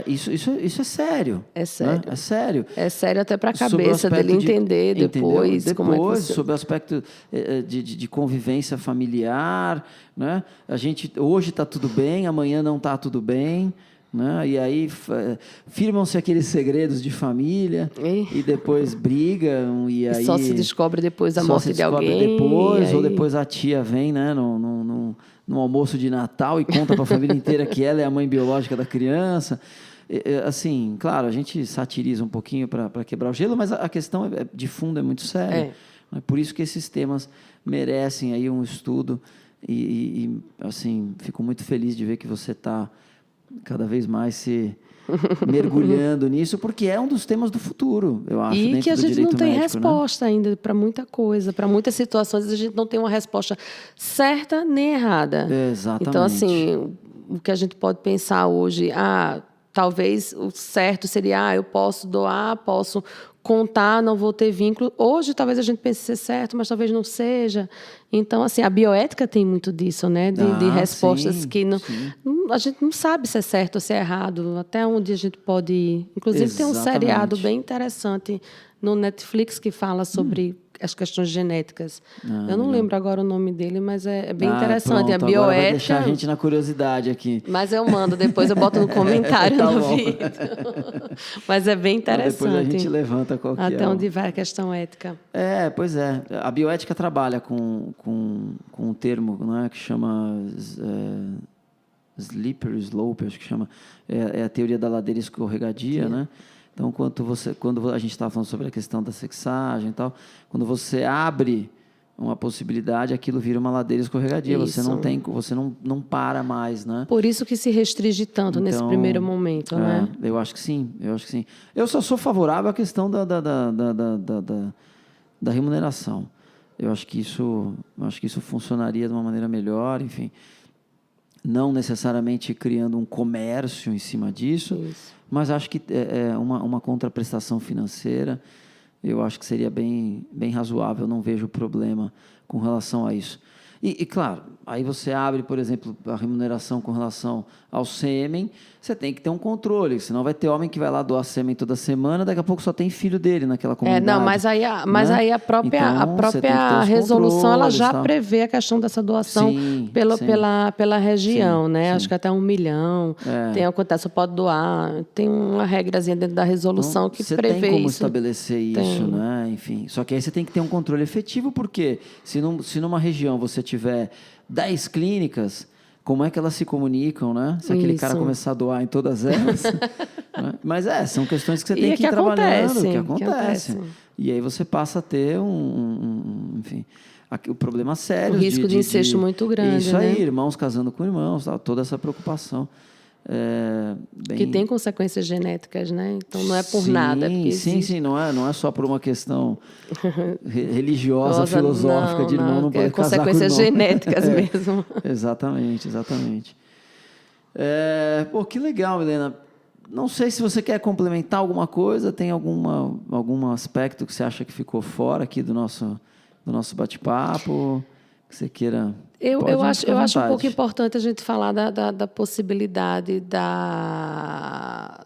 isso é sério. É sério. Né? É sério. É sério até para a cabeça dele entender depois como é que você... Sob o aspecto de convivência familiar, né? A gente hoje está tudo bem, amanhã não está tudo bem, né? E aí firmam-se aqueles segredos de família e depois brigam e aí só se descobre depois a morte de alguém. Ou depois a tia vem, né, no almoço de Natal e conta para a família inteira que ela é a mãe biológica da criança. Assim, claro, a gente satiriza um pouquinho para quebrar o gelo, mas a questão de fundo é muito séria. É por isso que esses temas merecem aí um estudo e assim, fico muito feliz de ver que você está cada vez mais se mergulhando nisso, porque é um dos temas do futuro, eu acho, e que a gente não tem médico, resposta, né? Ainda para muita coisa, para muitas situações a gente não tem uma resposta certa nem errada. Exatamente. Então, assim, o que a gente pode pensar hoje, talvez o certo seria, eu posso doar, posso contar, não vou ter vínculo. Hoje, talvez a gente pense ser certo, mas talvez não seja. Então, assim, a bioética tem muito disso, né? De respostas que a gente não sabe se é certo ou se é errado, até onde a gente pode ir. Inclusive, tem um seriado bem interessante no Netflix que fala sobre as questões genéticas. Eu não lembro agora o nome dele, mas é bem interessante. Pronto, a bioética. Agora vai deixar a gente na curiosidade aqui. Mas eu mando, depois eu boto no comentário no vídeo. Mas é bem interessante. Depois a gente levanta qualquer. Até onde vai a questão ética. Pois é. A bioética trabalha com um termo, né, que chama slippery slope, acho que chama. É a teoria da ladeira escorregadia, né? Então, quando a gente estava falando sobre a questão da sexagem e tal, quando você abre uma possibilidade, aquilo vira uma ladeira escorregadia. Isso. Você não para mais, né? Por isso que se restringe tanto nesse primeiro momento, né? Eu acho que sim, Eu só sou favorável à questão da remuneração. Eu acho que isso funcionaria de uma maneira melhor, enfim. Não necessariamente criando um comércio em cima disso, mas acho que uma contraprestação financeira, eu acho que seria bem razoável, não vejo problema com relação a isso. E, claro, aí você abre, por exemplo, a remuneração com relação ao sêmen, você tem que ter um controle, senão vai ter homem que vai lá doar sêmen toda semana, daqui a pouco só tem filho dele naquela comunidade. Aí a própria resolução ela já prevê a questão dessa doação pela região, né? Acho que até 1 milhão, você pode doar, tem uma regrazinha dentro da resolução então, que prevê isso. Você tem como estabelecer isso, né? Enfim, só que aí você tem que ter um controle efetivo, porque se numa região você tiver 10 clínicas, como é que elas se comunicam, né? Se aquele cara começar a doar em todas elas. Né? Mas são questões que você tem que ir trabalhando, que acontecem. E aí você passa a ter enfim, o problema sério. O risco de incesto muito grande. Isso aí, né? Irmãos casando com irmãos, toda essa preocupação. Que tem consequências genéticas, né? Então não é por nada. Sim, não é só por uma questão religiosa, filosófica, de irmão não poder casar com irmão. Consequências genéticas mesmo. Exatamente. Que legal, Milena. Não sei se você quer complementar alguma coisa, tem algum aspecto que você acha que ficou fora aqui do nosso bate-papo, que você queira... Eu acho um pouco importante a gente falar da possibilidade da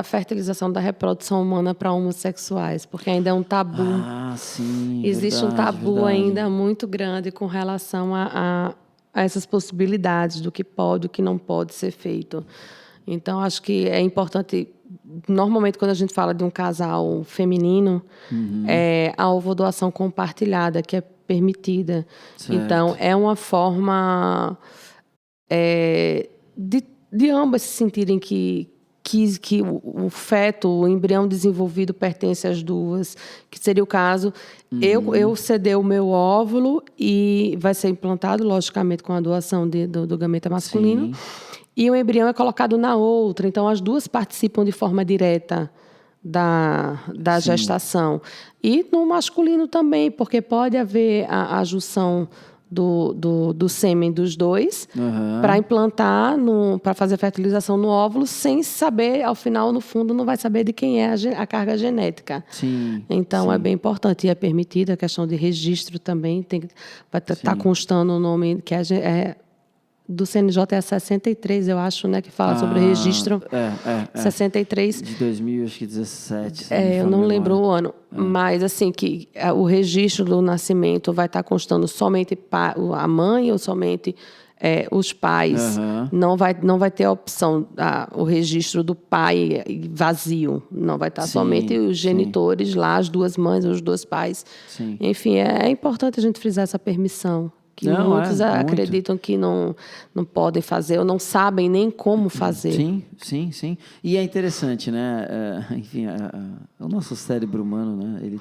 fertilização da reprodução humana para homossexuais, porque ainda é um tabu. Sim, existe um tabu ainda muito grande com relação a essas possibilidades do que pode e o que não pode ser feito. Então, acho que é importante... Normalmente, quando a gente fala de um casal feminino, a ovodoação compartilhada, que é permitida. Certo. Então, é uma forma de ambas se sentirem que o feto, o embrião desenvolvido pertence às duas, que seria o caso, eu ceder o meu óvulo e vai ser implantado, logicamente, com a doação do gameta masculino, e o embrião é colocado na outra, então as duas participam de forma direta da gestação. E no masculino também, porque pode haver a junção do sêmen dos dois para implantar, para fazer a fertilização no óvulo, sem saber, ao final, no fundo, não vai saber de quem é a carga genética. Então, é bem importante. E é permitida a questão de registro também. Vai estar constando o nome que do CNJ é a 63, eu acho, né, que fala sobre o registro. 63. De 2017. Eu não lembro o ano. Mas, assim, que o registro do nascimento vai estar constando somente a mãe ou somente os pais. Não vai ter a opção, o registro do pai vazio. Não vai estar somente os genitores lá, as duas mães ou os dois pais. Enfim, é importante a gente frisar essa permissão. Que muitos acreditam que não podem fazer ou não sabem nem como fazer. Sim. E é interessante, né? Enfim, o nosso cérebro humano, né? Ele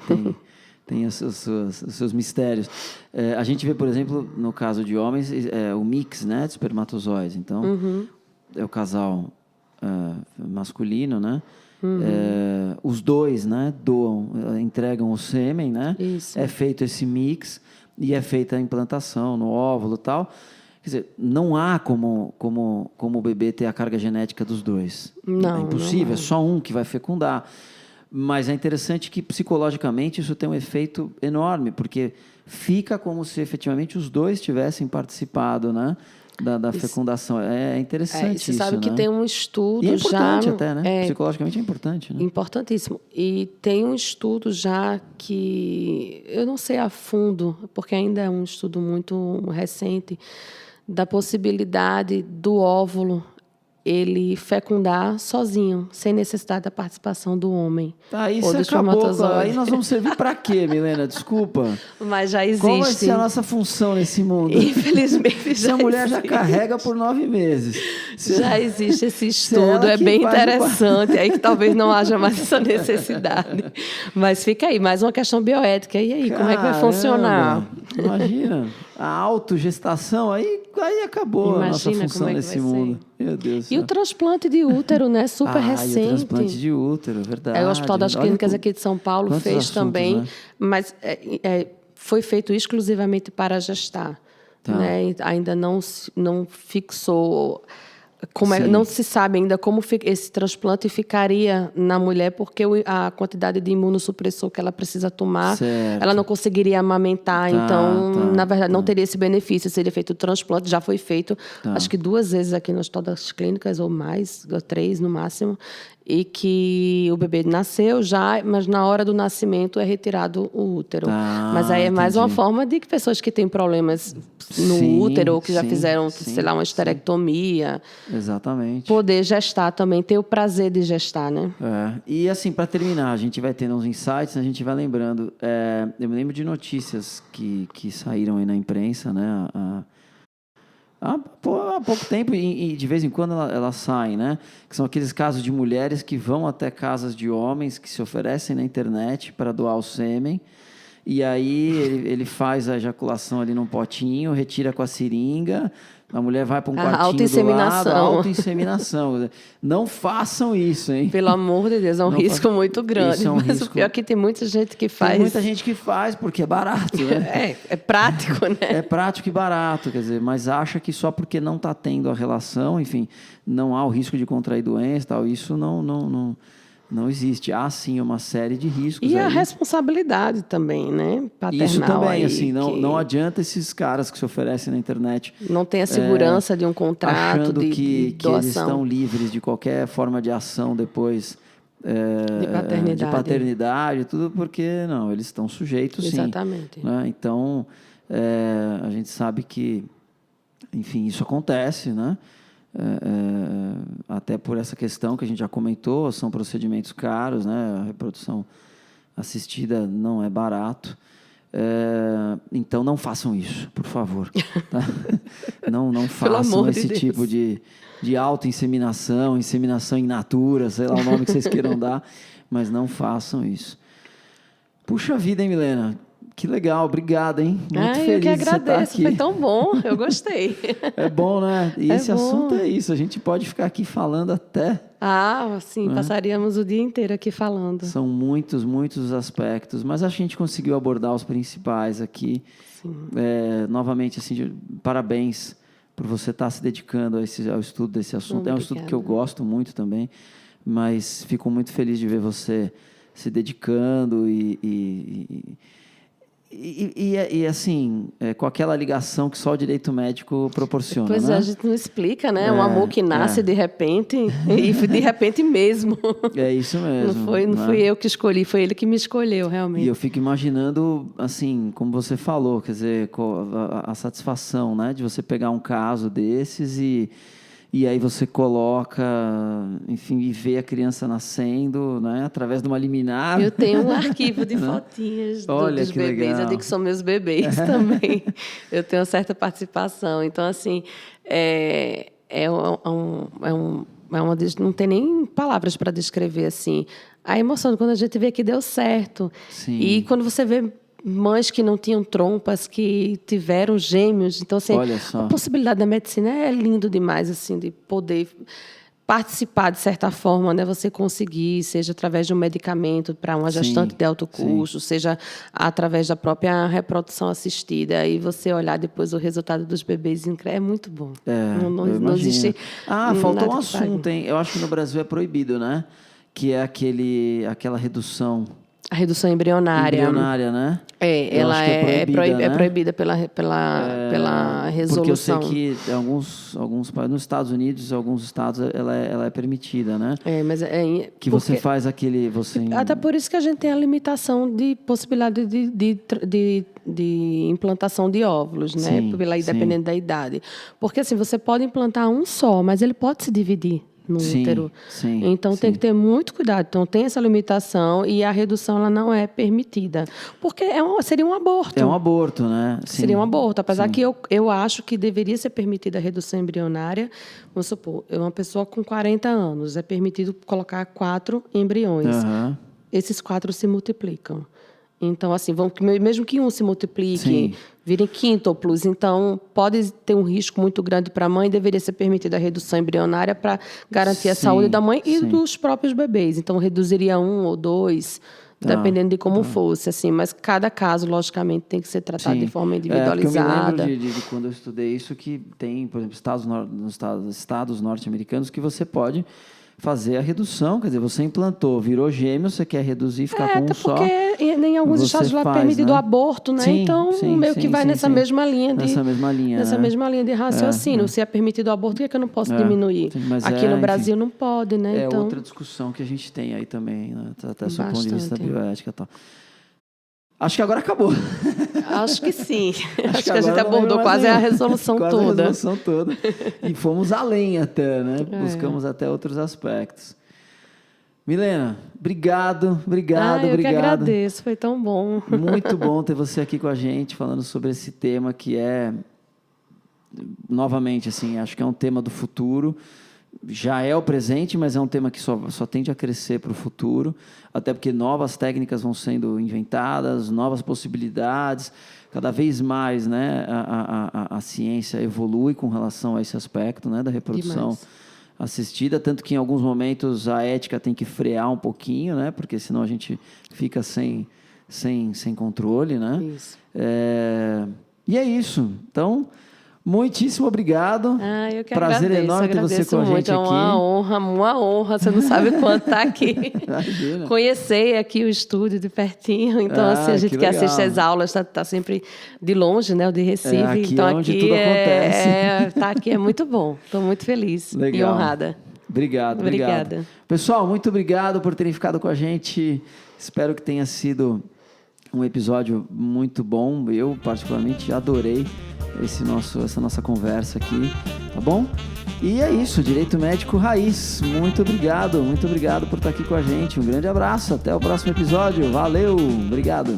tem os seus mistérios. A gente vê, por exemplo, no caso de homens, o mix, né, de espermatozoides. Então, é o casal masculino, né? Os dois, né, entregam o sêmen, né? Isso. É feito esse mix e é feita a implantação no óvulo e tal. Quer dizer, não há como o bebê ter a carga genética dos dois. Não, é impossível, é só um que vai fecundar. Mas é interessante que, psicologicamente, isso tem um efeito enorme, porque fica como se, efetivamente, os dois tivessem participado, né, da fecundação. É interessante você isso, sabe que tem um estudo já... E é importante até, né? Psicologicamente é importante, né? Importantíssimo. E tem um estudo já que... Eu não sei a fundo, porque ainda é um estudo muito recente, da possibilidade do óvulo ele fecundar sozinho, sem necessidade da participação do homem. Aí ou você do acabou. espermatozoide. Aí nós vamos servir para quê, Milena? Desculpa. Mas já existe. Qual vai ser a nossa função nesse mundo? Infelizmente, Se a mulher já carrega por 9 meses. Já existe esse estudo, ela é que bem faz interessante. Aí que talvez não haja mais essa necessidade. Mas fica aí, mais uma questão bioética. E aí, como é que vai funcionar? Imagina, a autogestação, aí acabou a nossa Imagina função como é que nesse vai mundo. ser. Meu Deus do E o céu. transplante de útero, né? Super E o recente. transplante de útero, verdade. O Hospital das Olha Clínicas aqui de São Paulo quantos fez assuntos, também, né? mas foi feito exclusivamente para gestar. Tá. Né? Ainda não fixou, Sim. não se sabe ainda como esse transplante ficaria na mulher, porque a quantidade de imunossupressor que ela precisa tomar, Certo. ela não conseguiria amamentar. Tá, Então, tá, na verdade, não teria esse benefício. Seria feito o transplante, já foi feito, Tá. acho que 2 vezes aqui no Hospital das Clínicas, ou mais, 3 no máximo, e que o bebê nasceu já, mas na hora do nascimento é retirado o útero. Tá, Mas aí é mais uma entendi. forma de que pessoas que têm problemas no Sim, útero, ou que já sim, fizeram, sim, sei lá, uma esterectomia, Exatamente. poder gestar também, ter o prazer de gestar, né? E assim, para terminar, a gente vai tendo uns insights, a gente vai lembrando. Eu me lembro de notícias que saíram aí na imprensa, né? Há pouco tempo, e de vez em quando ela sai, né? Que são aqueles casos de mulheres que vão até casas de homens que se oferecem na internet para doar o sêmen. E aí ele faz a ejaculação ali num potinho, retira com a seringa, a mulher vai para um A quartinho do lado, autoinseminação. autoinseminação. Não façam isso, hein? Pelo amor de Deus, é um Não risco muito grande. Isso é um Mas risco. o pior é que tem muita gente que faz. Tem muita gente que faz porque é barato, né? É prático, né? É prático e barato, quer dizer, mas acha que só porque não está tendo a relação, enfim, não há o risco de contrair doença e tal, isso não existe. Há, sim, uma série de riscos E aí. a responsabilidade também, né? Paternal. Isso também, aí, assim, que não adianta esses caras que se oferecem na internet não tem a segurança de um contrato, achando de que eles doação. estão livres de qualquer forma de ação depois De paternidade. tudo porque, não, eles estão sujeitos, sim. Exatamente. Né? Então, a gente sabe que, enfim, isso acontece, né? Até por essa questão que a gente já comentou, são procedimentos caros, né? A reprodução assistida não é barato. Então, não façam isso, por favor. Tá? Não façam esse tipo de autoinseminação, inseminação in natura, sei lá o nome que vocês queiram dar, mas não façam isso. Puxa vida, hein, Milena? Que legal, obrigado, hein? Muito feliz eu que de você estar agradeço, aqui. foi tão bom, eu gostei. É bom, né? E esse bom. assunto é isso, a gente pode ficar aqui falando até... Sim, passaríamos o dia inteiro aqui falando. São muitos os aspectos, mas a gente conseguiu abordar os principais aqui. Sim. Novamente, assim, parabéns por você estar se dedicando ao estudo desse assunto. É um estudo que eu gosto muito também, mas fico muito feliz de ver você se dedicando e assim, com aquela ligação que só o direito médico proporciona. Pois né? A gente não explica, né? Um amor que nasce de repente, e de repente mesmo. É isso mesmo. Não fui eu que escolhi, foi ele que me escolheu, realmente. E eu fico imaginando, assim, como você falou, quer dizer, a satisfação, né? De você pegar um caso desses e aí você coloca, enfim, e vê a criança nascendo, né? Através de uma liminar. Eu tenho um arquivo de fotinhas dos bebês. Legal. Eu digo que são meus bebês também. Eu tenho uma certa participação. Então, assim, não tem nem palavras para descrever, assim, a emoção de quando a gente vê que deu certo. Sim. E quando você vê mães que não tinham trompas, que tiveram gêmeos. Então, assim, Olha só. a possibilidade da medicina é lindo demais, assim, de poder participar, de certa forma, né? Você conseguir, seja através de um medicamento para uma gestante de alto custo, seja através da própria reprodução assistida, e você olhar depois o resultado dos bebês, é muito bom. Não existe faltou um assunto, hein? Eu acho que no Brasil é proibido, né? Que é aquela redução A redução embrionária. Embrionária, né? É, Eu ela acho que é né? proibida pela resolução. Porque eu sei que em alguns nos Estados Unidos, em alguns estados, ela é permitida, né? Mas que você faz aquele... Até por isso que a gente tem a limitação de possibilidade de implantação de óvulos, né? Sim, Dependendo da idade. Porque assim, você pode implantar um só, mas ele pode se dividir no útero. Então tem que ter muito cuidado. Então tem essa limitação e a redução ela não é permitida. Porque seria um aborto. É um aborto, né? Seria um aborto. Apesar que eu acho que deveria ser permitida a redução embrionária. Vamos supor, uma pessoa com 40 anos, é permitido colocar 4 embriões. Esses 4 se multiplicam. Então, assim, mesmo que um se multiplique, virem quíntuplos, então pode ter um risco muito grande para a mãe, deveria ser permitida a redução embrionária para garantir a saúde da mãe e dos próprios bebês. Então, reduziria 1 ou 2, dependendo de como fosse, assim. Mas cada caso, logicamente, tem que ser tratado de forma individualizada. Eu me lembro de quando eu estudei isso, que tem, por exemplo, estados norte-americanos que você pode fazer a redução, quer dizer, você implantou, virou gêmeo, você quer reduzir, ficar com um só. Porque em alguns estados lá é permitido o aborto, né? Então, meio que vai nessa mesma linha de raciocínio. Se é permitido o aborto, por que eu não posso diminuir? Aqui no Brasil não pode, né? É outra discussão que a gente tem aí também, né? Até do ponto de vista bioética e tal. Acho que agora acabou. Acho que sim. Acho que a gente abordou quase a resolução toda. A resolução toda. E fomos além até, né? Buscamos até outros aspectos. Milena, obrigado. Eu que agradeço, foi tão bom. Muito bom ter você aqui com a gente, falando sobre esse tema que é, novamente, assim, acho que é um tema do futuro. Já é o presente, mas é um tema que só tende a crescer para o futuro, até porque novas técnicas vão sendo inventadas, novas possibilidades, cada vez mais, né, a ciência evolui com relação a esse aspecto, né, da reprodução assistida, tanto que em alguns momentos a ética tem que frear um pouquinho, né, porque senão a gente fica sem controle, né? Isso. E é isso. Então, muitíssimo obrigado. Eu que Prazer agradeço, enorme ter você com a gente aqui. É uma honra. Você não sabe quanto estar aqui. Imagina. Conhecer aqui o estúdio de pertinho. Então, assim, a gente que assiste as aulas está sempre de longe, né? O de Recife. Aqui então, é onde aqui tudo acontece. Estar aqui é muito bom. Estou muito feliz e honrada. Obrigado. Obrigada. Pessoal, muito obrigado por terem ficado com a gente. Espero que tenha sido um episódio muito bom. Eu, particularmente, adorei essa nossa conversa aqui, tá bom? E é isso, Direito Médico Raiz. Muito obrigado por estar aqui com a gente. Um grande abraço, até o próximo episódio. Valeu, obrigado.